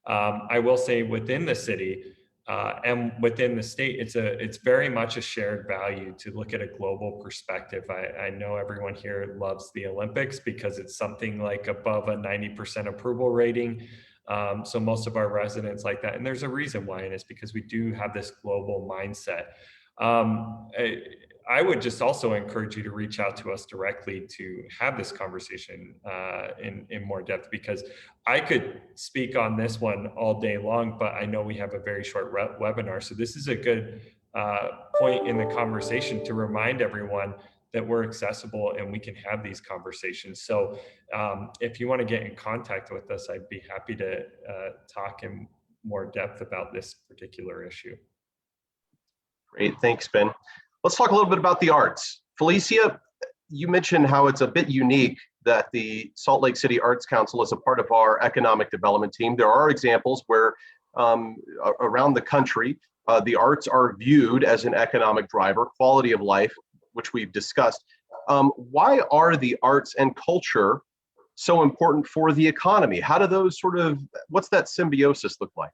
Speaker 2: I will say within the city and within the state, it's very much a shared value to look at a global perspective. I know everyone here loves the Olympics because it's something like above a 90% approval rating. So most of our residents like that, and there's a reason why, and it's because we do have this global mindset. I would just also encourage you to reach out to us directly to have this conversation in more depth, because I could speak on this one all day long, but I know we have a very short webinar. So this is a good point in the conversation to remind everyone that we're accessible and we can have these conversations. So if you want to get in contact with us, I'd be happy to talk in more depth about this particular issue.
Speaker 1: Great, thanks, Ben. Let's talk a little bit about the arts. Felicia, you mentioned how it's a bit unique that the Salt Lake City Arts Council is a part of our economic development team. There are examples where around the country, the arts are viewed as an economic driver, quality of life, which we've discussed. Why are the arts and culture so important for the economy? How do those what's that symbiosis look like?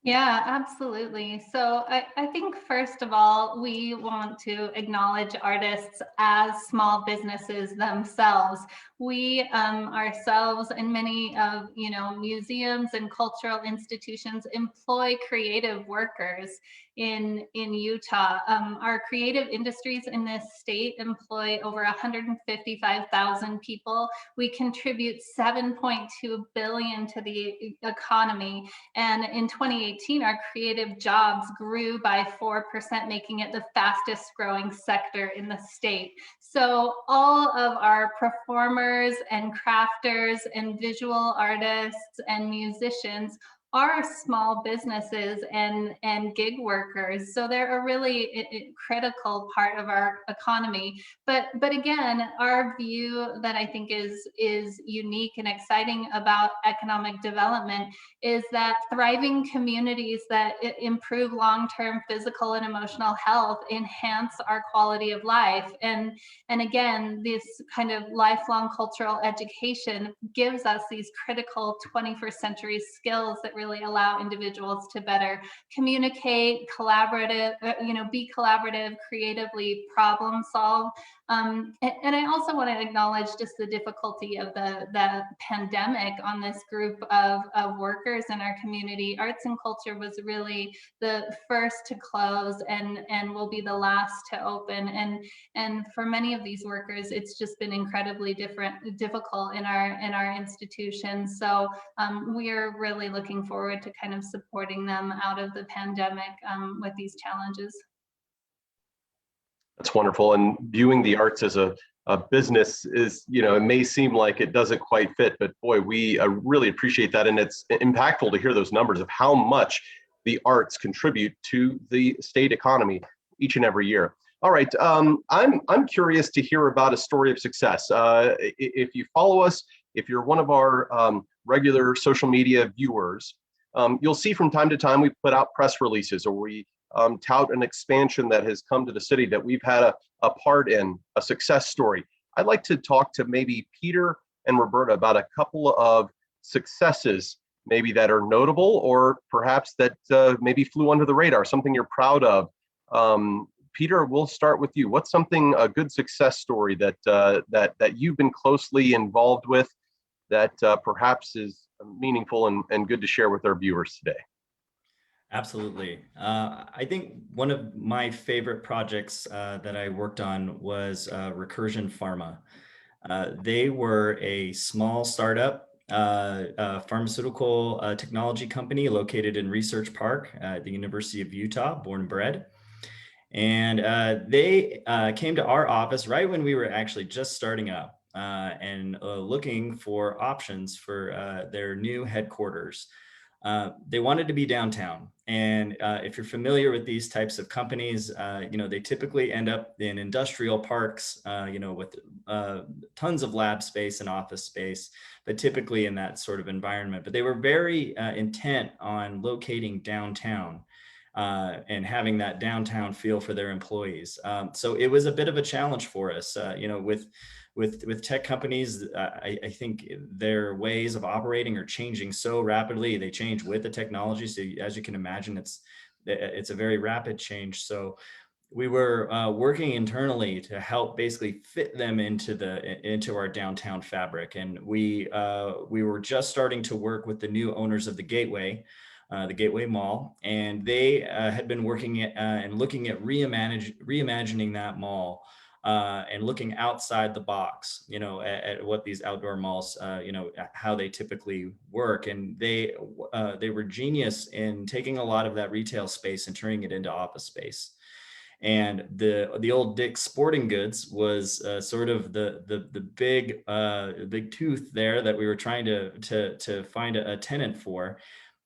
Speaker 5: Yeah, absolutely. So I think first of all, we want to acknowledge artists as small businesses themselves. We ourselves and many of museums and cultural institutions employ creative workers in Utah. Our creative industries in this state employ over 155,000 people. We contribute $7.2 billion to the economy, and in 2018, our creative jobs grew by 4%, making it the fastest growing sector in the state. So all of our performers and crafters and visual artists and musicians are small businesses and gig workers. So they're a really critical part of our economy. But again, our view that I think is unique and exciting about economic development is that thriving communities that improve long-term physical and emotional health enhance our quality of life. And again, this kind of lifelong cultural education gives us these critical 21st century skills that really allow individuals to better communicate, be collaborative, creatively problem solve. And I also want to acknowledge just the difficulty of the pandemic on this group of workers in our community. Arts and culture was really the first to close and will be the last to open. And for many of these workers, it's just been incredibly difficult in our institutions. So we are really looking forward to kind of supporting them out of the pandemic with these challenges.
Speaker 1: That's wonderful. And viewing the arts as a business is, it may seem like it doesn't quite fit, but boy, we really appreciate that. And it's impactful to hear those numbers of how much the arts contribute to the state economy each and every year. All right, I'm curious to hear about a story of success. If you follow us, if you're one of our regular social media viewers, you'll see from time to time we put out press releases, or we tout an expansion that has come to the city that we've had a part in, a success story. I'd like to talk to maybe Peter and Roberta about a couple of successes, maybe that are notable, or perhaps that maybe flew under the radar, something you're proud of. Peter, we'll start with you. What's a good success story that you've been closely involved with that perhaps is meaningful and good to share with our viewers today?
Speaker 4: Absolutely. I think one of my favorite projects that I worked on was Recursion Pharma. They were a small startup pharmaceutical technology company located in Research Park at the University of Utah, born and bred. And they came to our office right when we were actually just starting up and looking for options for their new headquarters. They wanted to be downtown. And if you're familiar with these types of companies, they typically end up in industrial parks, with tons of lab space and office space, but typically in that sort of environment. But they were very intent on locating downtown and having that downtown feel for their employees. So it was a bit of a challenge for us, with tech companies. I think their ways of operating are changing so rapidly. They change with the technology. So as you can imagine, it's a very rapid change. So we were working internally to help basically fit them into our downtown fabric. And we were just starting to work with the new owners of the Gateway Mall, and they had been working at and looking at reimagining that mall. And looking outside the box, at what these outdoor malls, how they typically work. And they were genius in taking a lot of that retail space and turning it into office space. And the old Dick's Sporting Goods was sort of the big tooth there that we were trying to find a tenant for.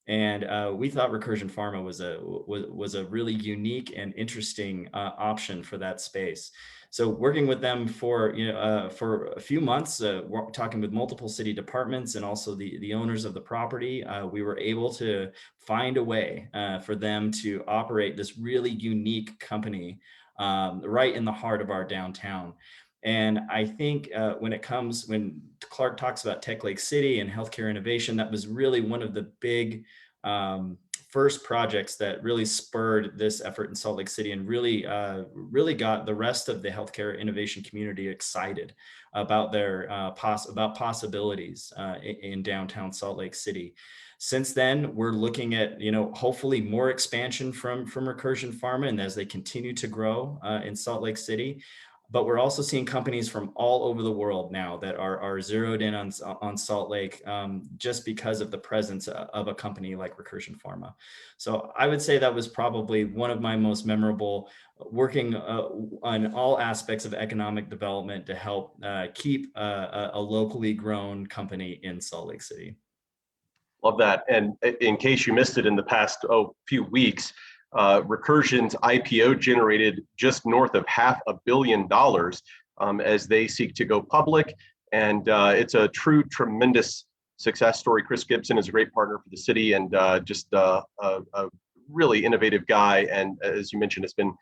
Speaker 4: And we thought Recursion Pharma was a really unique and interesting option for that space. So working with them for a few months, talking with multiple city departments and also the owners of the property, we were able to find a way for them to operate this really unique company right in the heart of our downtown. And I think when Clark talks about Tech Lake City and healthcare innovation, that was really one of the big first projects that really spurred this effort in Salt Lake City and really got the rest of the healthcare innovation community excited about their possibilities in downtown Salt Lake City. Since then, we're looking at hopefully more expansion from Recursion Pharma, and as they continue to grow in Salt Lake City. But we're also seeing companies from all over the world now that are zeroed in on Salt Lake just because of the presence of a company like Recursion Pharma. So I would say that was probably one of my most memorable, working on all aspects of economic development to help keep a locally grown company in Salt Lake City.
Speaker 1: Love that. And in case you missed it in the past few weeks, Recursion's IPO generated just north of $500 million as they seek to go public. And it's a tremendous success story. Chris Gibson is a great partner for the city and just a really innovative guy. And as you mentioned, it's been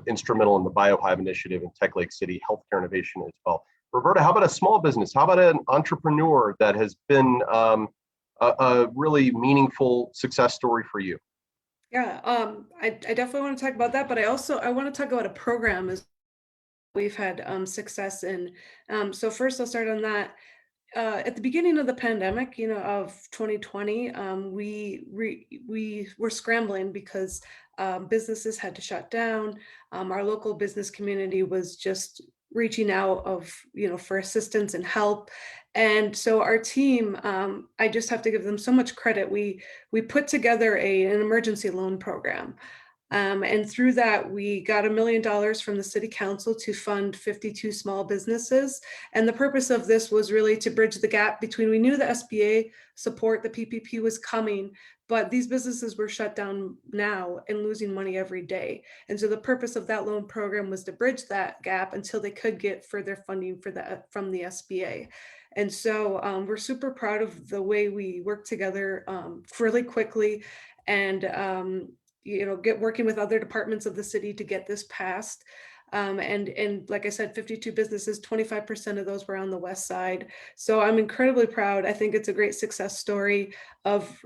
Speaker 1: instrumental in the BioHive initiative in Tech Lake City healthcare innovation as well. Roberta, how about a small business? How about an entrepreneur that has been a really meaningful success story for you?
Speaker 7: Yeah, I definitely want to talk about that, but I want to talk about a program as we've had success in. So first I'll start on that. At the beginning of the pandemic, of 2020, we were scrambling because businesses had to shut down. Our local business community was just reaching out for assistance and help. And so our team, I just have to give them so much credit. We put together an emergency loan program. And through that, we got $1 million from the city council to fund 52 small businesses. And the purpose of this was really to bridge the gap between, we knew the SBA support, the PPP was coming, but these businesses were shut down now and losing money every day. And so the purpose of that loan program was to bridge that gap until they could get further funding from the SBA. And so we're super proud of the way we worked together really quickly, and working with other departments of the city to get this passed. And like I said, 52 businesses, 25% of those were on the west side. So I'm incredibly proud. I think it's a great success story of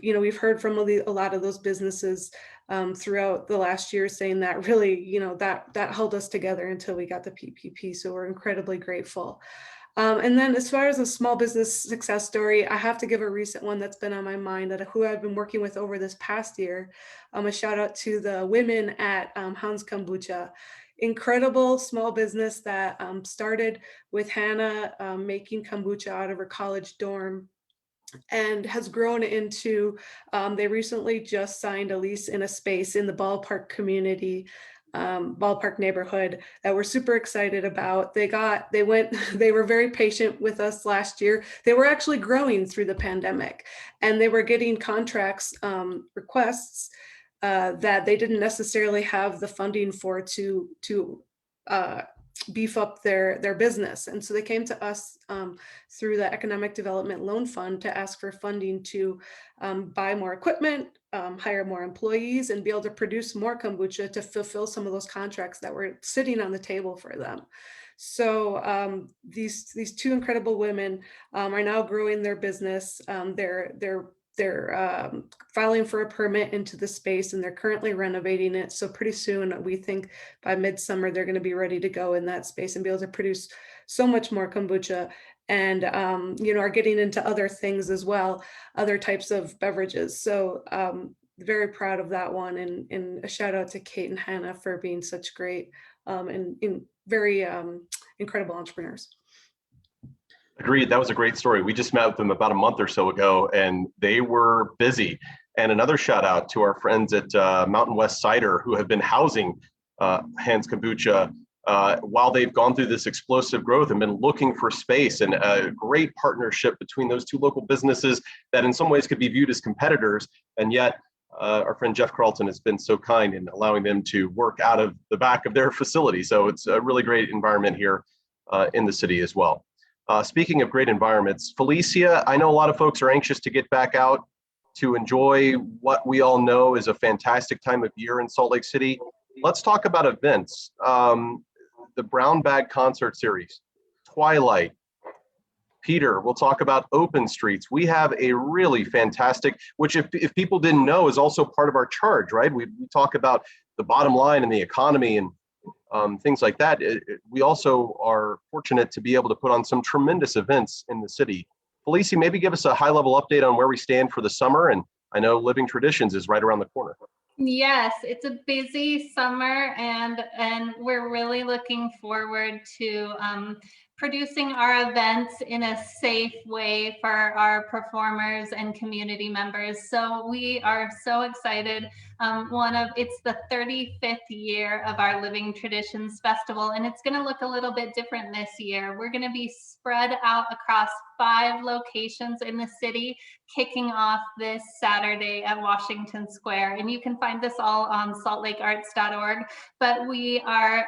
Speaker 7: we've heard from a lot of those businesses throughout the last year saying that really, that held us together until we got the PPP. So we're incredibly grateful. And then as far as a small business success story, I have to give a recent one that's been on my mind, who I've been working with over this past year. A shout out to the women at Hans Kombucha. Incredible small business that started with Hannah making kombucha out of her college dorm, and has grown into, they recently just signed a lease in a space in the ballpark community, ballpark neighborhood, that we're super excited about. They were very patient with us last year. They were actually growing through the pandemic, and they were getting contracts, requests that they didn't necessarily have the funding for to beef up their business. And so they came to us through the Economic Development Loan Fund to ask for funding to buy more equipment, hire more employees, and be able to produce more kombucha to fulfill some of those contracts that were sitting on the table for them. So these two incredible women are now growing their business. They're filing for a permit into the space, and they're currently renovating it. So pretty soon, we think by midsummer, they're going to be ready to go in that space and be able to produce so much more kombucha, and are getting into other things as well, other types of beverages. So very proud of that one, and a shout out to Kate and Hannah for being such great and very incredible entrepreneurs.
Speaker 1: Agreed. That was a great story. We just met with them about a month or so ago, and they were busy. And another shout out to our friends at Mountain West Cider, who have been housing Hans Kombucha while they've gone through this explosive growth and been looking for space, and a great partnership between those two local businesses that in some ways could be viewed as competitors. And yet our friend Jeff Carlton has been so kind in allowing them to work out of the back of their facility. So it's a really great environment here in the city as well. Speaking of great environments, Felicia, I know a lot of folks are anxious to get back out to enjoy what we all know is a fantastic time of year in Salt Lake City. Let's talk about events. The Brown Bag Concert Series, Twilight. Peter, we'll talk about Open Streets. We have a really fantastic, which if people didn't know, is also part of our charge, right? We talk about the bottom line and the economy and things like that. We also are fortunate to be able to put on some tremendous events in the city. Felicia, maybe give us a high-level update on where we stand for the summer. And I know Living Traditions is right around the corner.
Speaker 5: Yes, it's a busy summer, and we're really looking forward to producing our events in a safe way for our performers and community members. So we are so excited. It's the 35th year of our Living Traditions Festival, and it's going to look a little bit different this year. We're going to be spread out across 5 locations in the city, kicking off this Saturday at Washington Square. And you can find this all on saltlakearts.org. But we are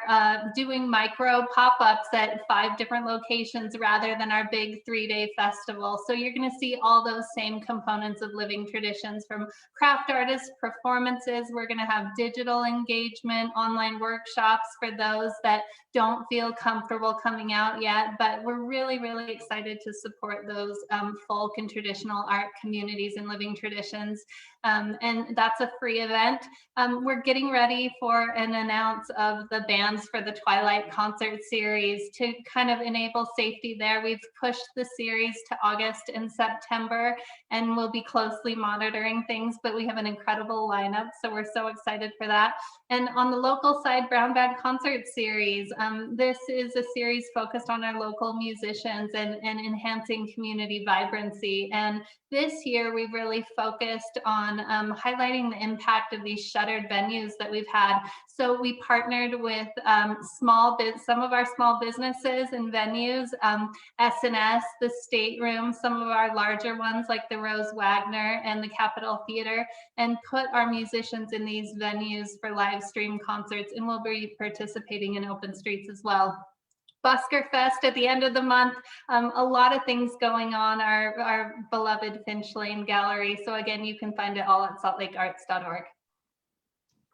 Speaker 5: doing micro pop-ups at 5 different locations rather than our big 3-day festival. So you're going to see all those same components of Living Traditions, from craft artists, performance experiences. We're going to have digital engagement, online workshops for those that don't feel comfortable coming out yet, but we're really, really excited to support those folk and traditional art communities and living traditions. And that's a free event. We're getting ready for an announce of the bands for the Twilight concert series to kind of enable safety there. We've pushed the series to August and September, and we'll be closely monitoring things, but we have an incredible lineup, so we're so excited for that. And on the local side, Brown Bag Concert Series. This is a series focused on our local musicians and enhancing community vibrancy. And this year, we've really focused on highlighting the impact of these shuttered venues that we've had. So we partnered with some of our small businesses and venues, S&S, the State Room, some of our larger ones like the Rose Wagner and the Capitol Theater, and put our musicians in these venues for live stream concerts, and we'll be participating in open streets as well. Busker Fest at the end of the month, a lot of things going on, our beloved Finch Lane Gallery. So again, you can find it all at saltlakearts.org.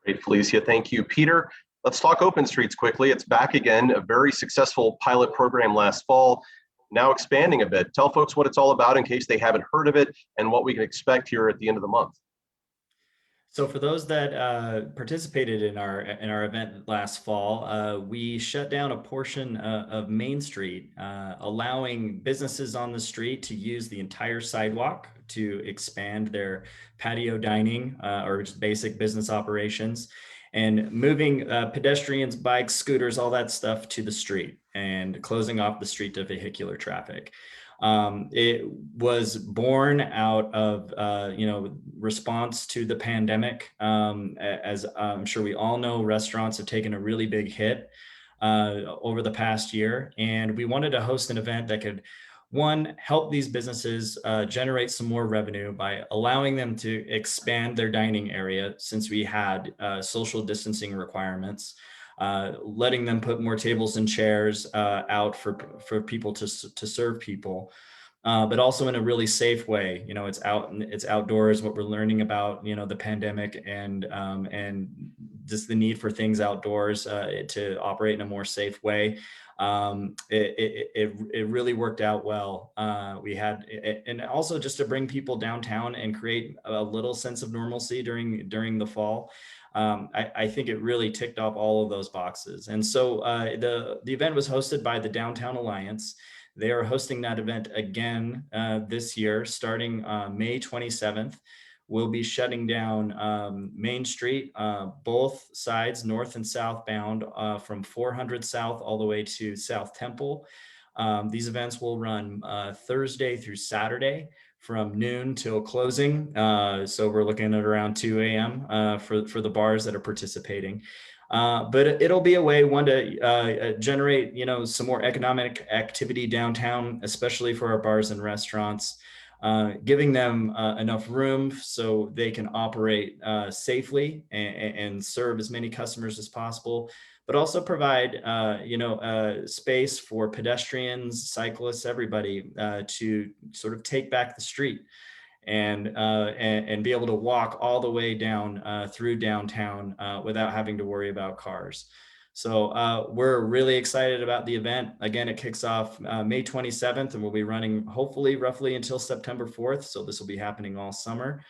Speaker 1: Great, Felicia, thank you. Peter, let's talk open streets quickly. It's back again, a very successful pilot program last fall, now expanding a bit. Tell folks what it's all about in case they haven't heard of it and what we can expect here at the end of the month.
Speaker 4: So for those that participated in our event last fall, we shut down a portion of Main Street, allowing businesses on the street to use the entire sidewalk to expand their patio dining or just basic business operations, and moving pedestrians, bikes, scooters, all that stuff to the street and closing off the street to vehicular traffic. It was born out of, response to the pandemic. As I'm sure we all know, restaurants have taken a really big hit over the past year. And we wanted to host an event that could, one, help these businesses generate some more revenue by allowing them to expand their dining area since we had social distancing requirements. Letting them put more tables and chairs out for people to serve people, but also in a really safe way. It's outdoors. What we're learning about the pandemic and just the need for things outdoors to operate in a more safe way. It really worked out well. We had, and also just to bring people downtown and create a little sense of normalcy during the fall. I think it really ticked off all of those boxes. And so the event was hosted by the Downtown Alliance. They are hosting that event again this year, starting May 27th. We'll be shutting down Main Street, both sides, north and southbound, from 400 South all the way to South Temple. These events will run Thursday through Saturday, from noon till closing. So we're looking at around 2 a.m. For the bars that are participating. But it'll be a way, to generate, some more economic activity downtown, especially for our bars and restaurants, giving them enough room so they can operate safely and serve as many customers as possible, but also provide, space for pedestrians, cyclists, everybody to sort of take back the street and be able to walk all the way down through downtown without having to worry about cars. So we're really excited about the event. Again, it kicks off May 27th and we'll be running hopefully roughly until September 4th. So this will be happening all summer.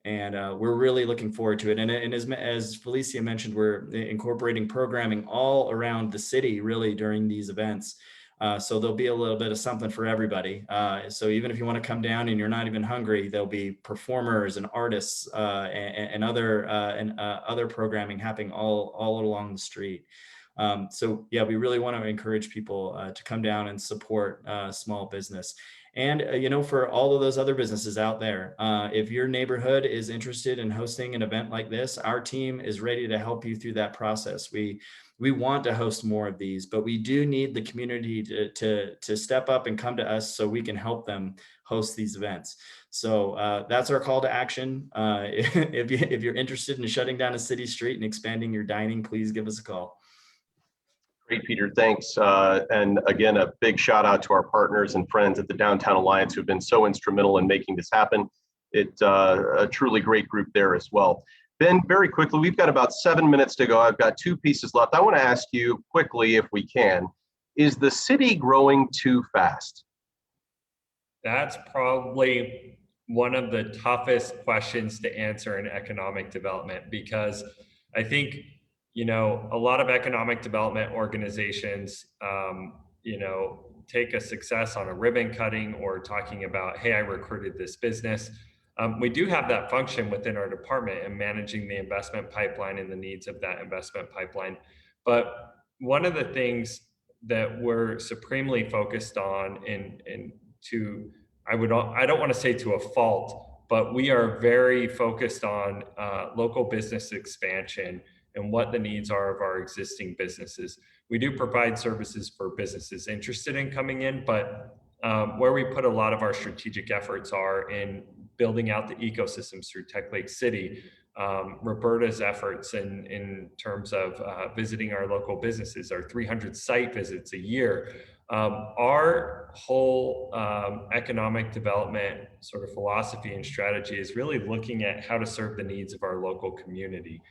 Speaker 4: And we're really looking forward to it. And as Felicia mentioned, we're incorporating programming all around the city really during these events. So there'll be a little bit of something for everybody. So even if you want to come down and you're not even hungry, there'll be performers and artists and other programming happening all along the street. So yeah, we really want to encourage people to come down and support small business. And, for all of those other businesses out there, if your neighborhood is interested in hosting an event like this, our team is ready to help you through that process. We want to host more of these, but we do need the community to step up and come to us so we can help them host these events. So that's our call to action. If you're interested in shutting down a city street and expanding your dining, please give us a call.
Speaker 1: Great, Peter, thanks. And again, a big shout out to our partners and friends at the Downtown Alliance who've been so instrumental in making this happen. It's a truly great group there as well. Ben, very quickly, we've got about 7 minutes to go. I've got 2 pieces left. I want to ask you quickly, if we can, is the city growing too fast?
Speaker 2: That's probably one of the toughest questions to answer in economic development, because I think, you know, a lot of economic development organizations, you know, take a success on a ribbon cutting or talking about, hey, I recruited this business. We do have that function within our department in managing the investment pipeline and the needs of that investment pipeline. But one of the things that we're supremely focused on, I don't want to say to a fault, but we are very focused on local business expansion and what the needs are of our existing businesses. We do provide services for businesses interested in coming in, but where we put a lot of our strategic efforts are in building out the ecosystems through Tech Lake City. Roberta's efforts in terms of visiting our local businesses, our 300 site visits a year. Our whole economic development sort of philosophy and strategy is really looking at how to serve the needs of our local community.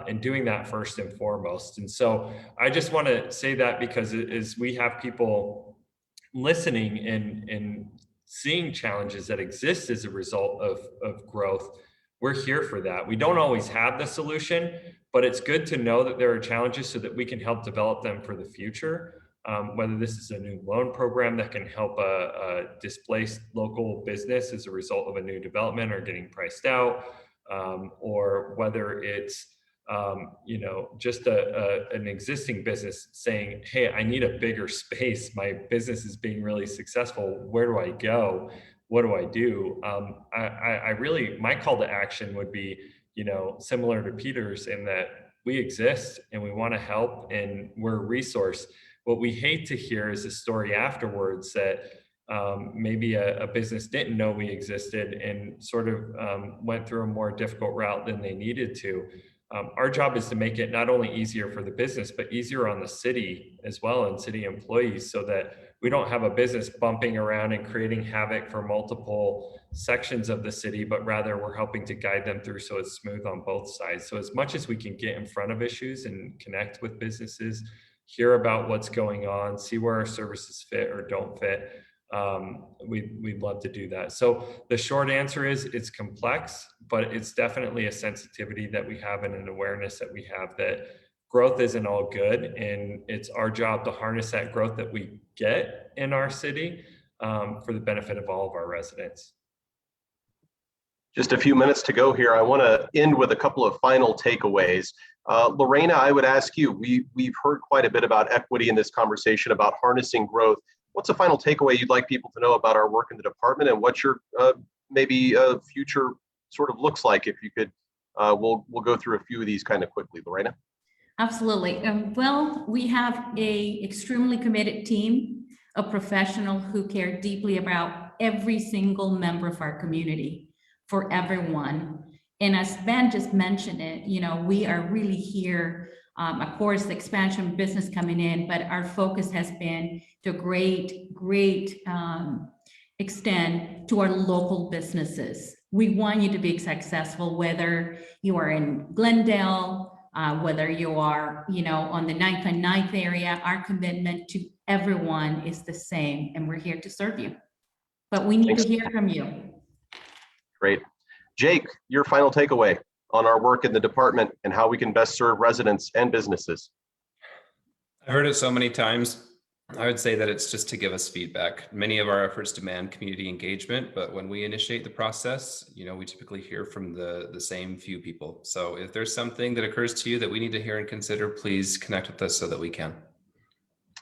Speaker 2: And doing that first and foremost. And so I just want to say that because as we have people listening and seeing challenges that exist as a result of growth, we're here for that. We don't always have the solution, but it's good to know that there are challenges so that we can help develop them for the future. Whether this is a new loan program that can help a displaced local business as a result of a new development or getting priced out, or whether it's you know, just an existing business saying, hey, I need a bigger space. My business is being really successful. Where do I go? What do I do? I really, my call to action would be, you know, similar to Peter's, in that we exist and we want to help and we're a resource. What we hate to hear is a story afterwards that maybe a business didn't know we existed and sort of went through a more difficult route than they needed to. Our job is to make it not only easier for the business, but easier on the city as well and city employees, so that we don't have a business bumping around and creating havoc for multiple sections of the city, but rather we're helping to guide them through so it's smooth on both sides. So as much as we can get in front of issues and connect with businesses, hear about what's going on, see where our services fit or don't fit, we'd love to do that. So the short answer is it's complex, but it's definitely a sensitivity that we have and an awareness that we have that growth isn't all good. And it's our job to harness that growth that we get in our city for the benefit of all of our residents.
Speaker 1: Just a few minutes to go here. I want to end with a couple of final takeaways. Lorena, I would ask you, we've heard quite a bit about equity in this conversation, about harnessing growth. What's a final takeaway you'd like people to know about our work in the department, and what your maybe future sort of looks like? If you could, we'll go through a few of these kind of quickly. Lorena?
Speaker 3: Absolutely. Well, we have a extremely committed team of professionals who care deeply about every single member of our community, for everyone. And as Ben just mentioned it, you know, we are really here. Of course, the expansion business coming in, but our focus has been to a great extent to our local businesses. We want you to be successful, whether you are in Glendale, whether you are, you know, on the 9th and 9th area. Our commitment to everyone is the same, and we're here to serve you. But we need to hear from you.
Speaker 1: Great. Jake, your final takeaway on our work in the department and how we can best serve residents and businesses.
Speaker 8: I've heard it so many times. I would say that it's just to give us feedback. Many of our efforts demand community engagement, but when we initiate the process, you know, we typically hear from the same few people. So if there's something that occurs to you that we need to hear and consider, please connect with us so that we can.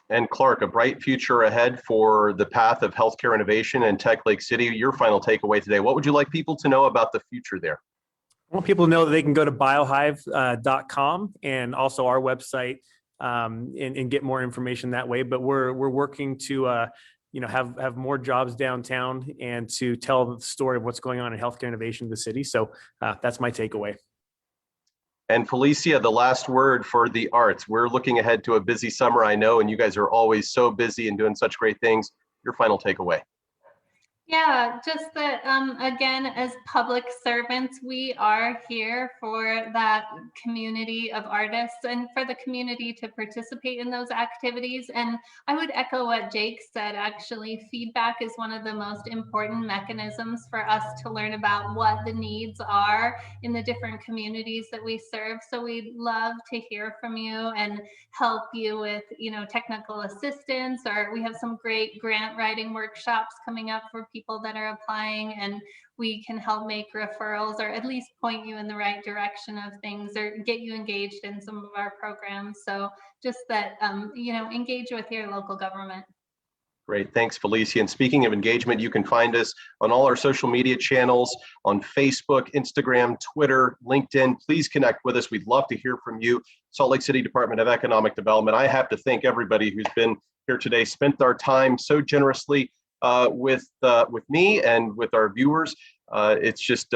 Speaker 1: And Clark, a bright future ahead for the path of healthcare innovation in Tech Lake City. Your final takeaway today. What would you like people to know about the future there?
Speaker 6: I want people to know that they can go to biohive.com and also our website and get more information that way. But we're working to you know, have more jobs downtown and to tell the story of what's going on in healthcare innovation in the city. So that's my takeaway.
Speaker 1: And Felicia, the last word for the arts. We're looking ahead to a busy summer, I know, and you guys are always so busy and doing such great things. Your final takeaway.
Speaker 5: Yeah, just that, again, as public servants, we are here for that community of artists and for the community to participate in those activities. And I would echo what Jake said, actually, feedback is one of the most important mechanisms for us to learn about what the needs are in the different communities that we serve. So we'd love to hear from you and help you with, technical assistance, or we have some great grant writing workshops coming up for people that are applying, and we can help make referrals or at least point you in the right direction of things or get you engaged in some of our programs. So just that, engage with your local government.
Speaker 1: Great, thanks, Felicia. And speaking of engagement, you can find us on all our social media channels on Facebook, Instagram, Twitter, LinkedIn. Please connect with us. We'd love to hear from you. Salt Lake City Department of Economic Development. I have to thank everybody who's been here today, spent our time so generously with me and with our viewers. It's just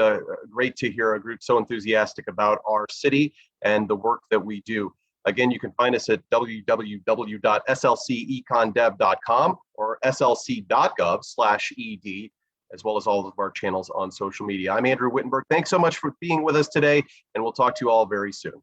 Speaker 1: great to hear a group so enthusiastic about our city and the work that we do. Again, you can find us at www.slcecondev.com or slc.gov/ed, as well as all of our channels on social media. I'm Andrew Wittenberg. Thanks so much for being with us today, and we'll talk to you all very soon.